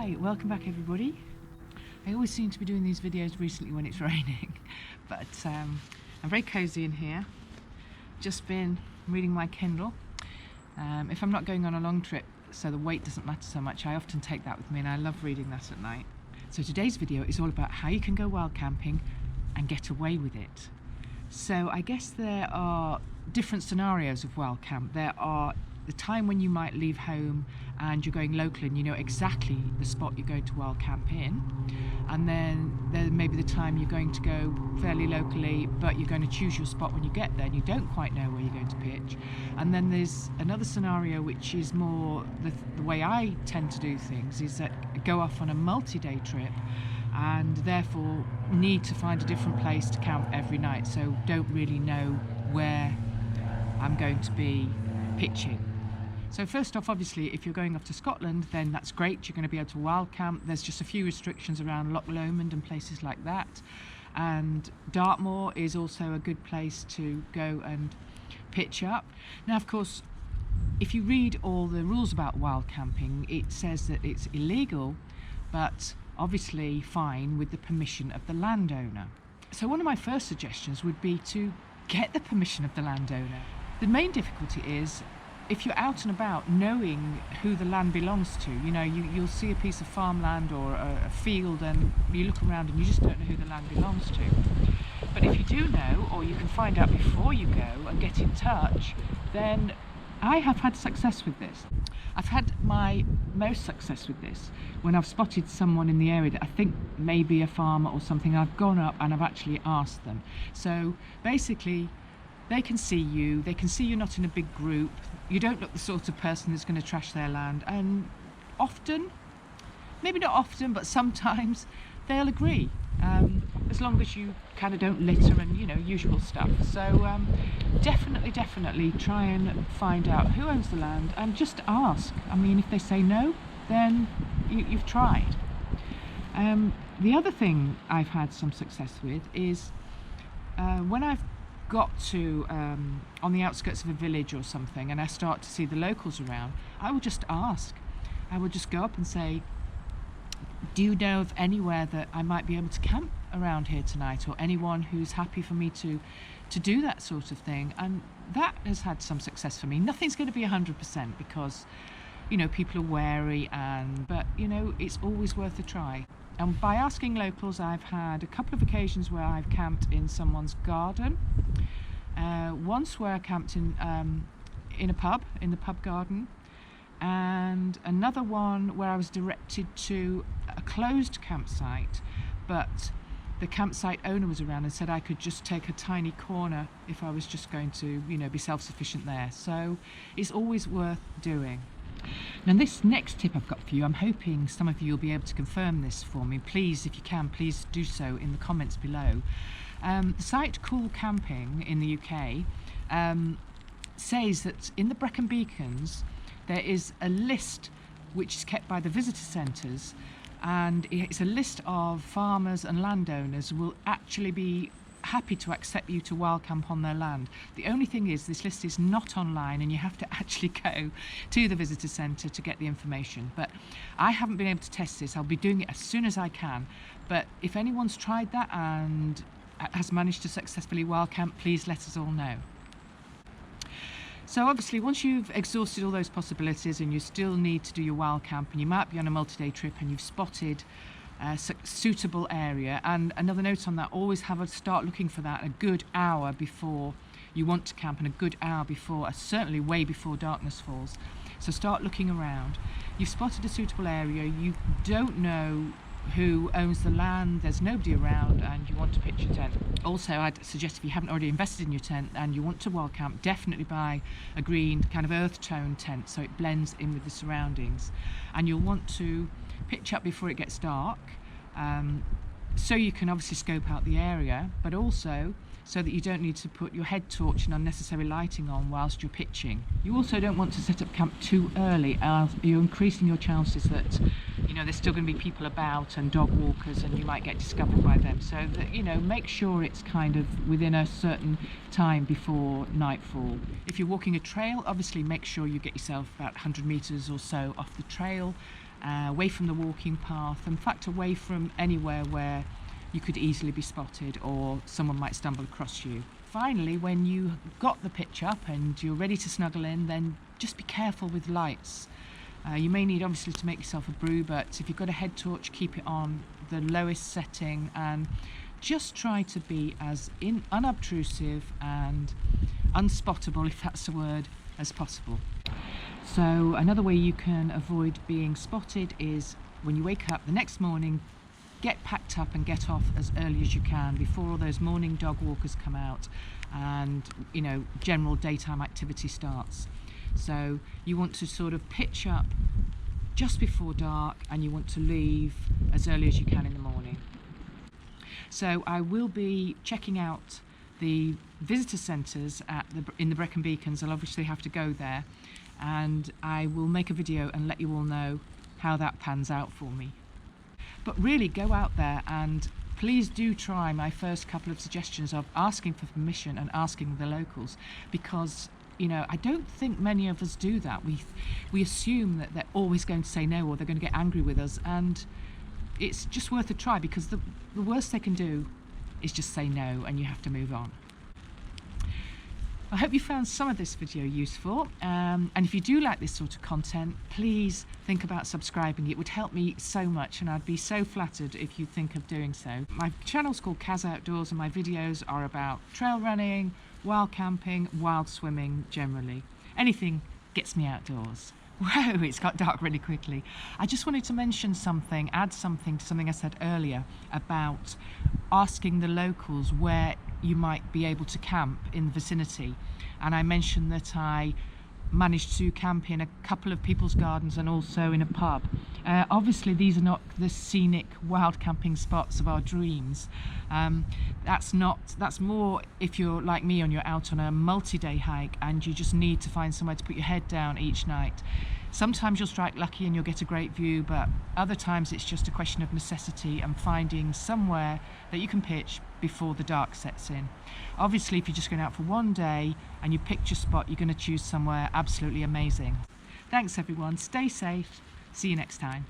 Hi, welcome back everybody. I always seem to be doing these videos recently when it's raining, but I'm very cozy in here. Just been reading my Kindle. If I'm not going on a long trip, so the weight doesn't matter so much, I often take that with me and I love reading that at night. So today's video is all about how you can go wild camping and get away with it. So I guess there are different scenarios of wild camp. There are the time when you might leave home and you're going local and you know exactly the spot you're going to wild camp in, and then there may be the time you're going to go fairly locally but you're going to choose your spot when you get there and you don't quite know where you're going to pitch. And then there's another scenario which is more the way I tend to do things, is that I go off on a multi-day trip and therefore need to find a different place to camp every night, so don't really know where I'm going to be pitching. So first off, obviously, if you're going off to Scotland, then that's great. You're going to be able to wild camp. There's just a few restrictions around Loch Lomond and places like that. And Dartmoor is also a good place to go and pitch up. Now, of course, if you read all the rules about wild camping, it says that it's illegal, but obviously fine with the permission of the landowner. So one of my first suggestions would be to get the permission of the landowner. The main difficulty is if you're out and about knowing who the land belongs to. You know, you'll see a piece of farmland or a field and you look around and you just don't know who the land belongs to. But if you do know, or you can find out before you go and get in touch, then I have had success with this. I've had my most success with this when I've spotted someone in the area that I think may be a farmer or something. I've gone up and I've actually asked them. So basically, they can see you're not in a big group, you don't look the sort of person that's going to trash their land, and often, maybe not often, but sometimes they'll agree, as long as you kind of don't litter and, you know, usual stuff. So definitely try and find out who owns the land and just ask. I mean, if they say no, then you've tried. The other thing I've had some success with is when I've got to on the outskirts of a village or something and I start to see the locals around, I will just ask. I will just go up and say, do you know of anywhere that I might be able to camp around here tonight, or anyone who's happy for me to do that sort of thing? And that has had some success for me. Nothing's going to be 100% because, you know, people are wary, but you know, it's always worth a try. And by asking locals, I've had a couple of occasions where I've camped in someone's garden. Once where I camped in the pub garden, and another one where I was directed to a closed campsite, but the campsite owner was around and said I could just take a tiny corner if I was just going to, you know, be self-sufficient there. So it's always worth doing. Now this next tip I've got for you, I'm hoping some of you will be able to confirm this for me. Please, if you can, please do so in the comments below. The site Cool Camping in the UK says that in the Brecon Beacons there is a list which is kept by the visitor centres, and it's a list of farmers and landowners who will actually be happy to accept you to wild camp on their land. The only thing is this list is not online and you have to actually go to the visitor centre to get the information. But I haven't been able to test this. I'll be doing it as soon as I can. But if anyone's tried that and has managed to successfully wild camp, please let us all know. So obviously once you've exhausted all those possibilities and you still need to do your wild camp and you might be on a multi-day trip and you've spotted a suitable area, and another note on that, always start looking for that a good hour before you want to camp and a good hour before, certainly way before darkness falls. So start looking around. You've spotted a suitable area, you don't know who owns the land, there's nobody around, and you want to pitch your tent. Also, I'd suggest if you haven't already invested in your tent and you want to wild camp, definitely buy a green kind of earth tone tent so it blends in with the surroundings. And you'll want to pitch up before it gets dark, so you can obviously scope out the area, but also so that you don't need to put your head torch and unnecessary lighting on whilst you're pitching. You also don't want to set up camp too early, as you're increasing your chances that, you know, there's still going to be people about and dog walkers and you might get discovered by them. So that, you know, make sure it's kind of within a certain time before nightfall. If you're walking a trail, obviously make sure you get yourself about 100 meters or so off the trail, away from the walking path, in fact away from anywhere where you could easily be spotted or someone might stumble across you. Finally, when you got the pitch up and you're ready to snuggle in, then just be careful with lights. You may need obviously to make yourself a brew, but if you've got a head torch, keep it on the lowest setting and just try to be as unobtrusive and unspottable, if that's the word, as possible. So another way you can avoid being spotted is when you wake up the next morning, get packed up and get off as early as you can before all those morning dog walkers come out and general daytime activity starts. So you want to sort of pitch up just before dark and you want to leave as early as you can in the morning. So I will be checking out the visitor centres in the Brecon Beacons. I'll obviously have to go there, and I will make a video and let you all know how that pans out for me. But really go out there and please do try my first couple of suggestions of asking for permission and asking the locals, because I don't think many of us do that. We assume that they're always going to say no or they're going to get angry with us, and it's just worth a try, because the worst they can do is just say no and you have to move on. I hope you found some of this video useful, and if you do like this sort of content, please think about subscribing. It would help me so much and I'd be so flattered if you think of doing so. My channel's called Kaz Outdoors and my videos are about trail running, wild camping, wild swimming generally. Anything gets me outdoors. Whoa, it's got dark really quickly. I just wanted to mention something, add something to something I said earlier about asking the locals where you might be able to camp in the vicinity. And I mentioned that I managed to camp in a couple of people's gardens and also in a pub. Obviously these are not the scenic wild camping spots of our dreams. That's more if you're like me and you're out on a multi-day hike and you just need to find somewhere to put your head down each night. Sometimes you'll strike lucky and you'll get a great view, but other times it's just a question of necessity and finding somewhere that you can pitch before the dark sets in. Obviously, if you're just going out for one day and you picked your spot, you're going to choose somewhere absolutely amazing. Thanks everyone, stay safe, see you next time.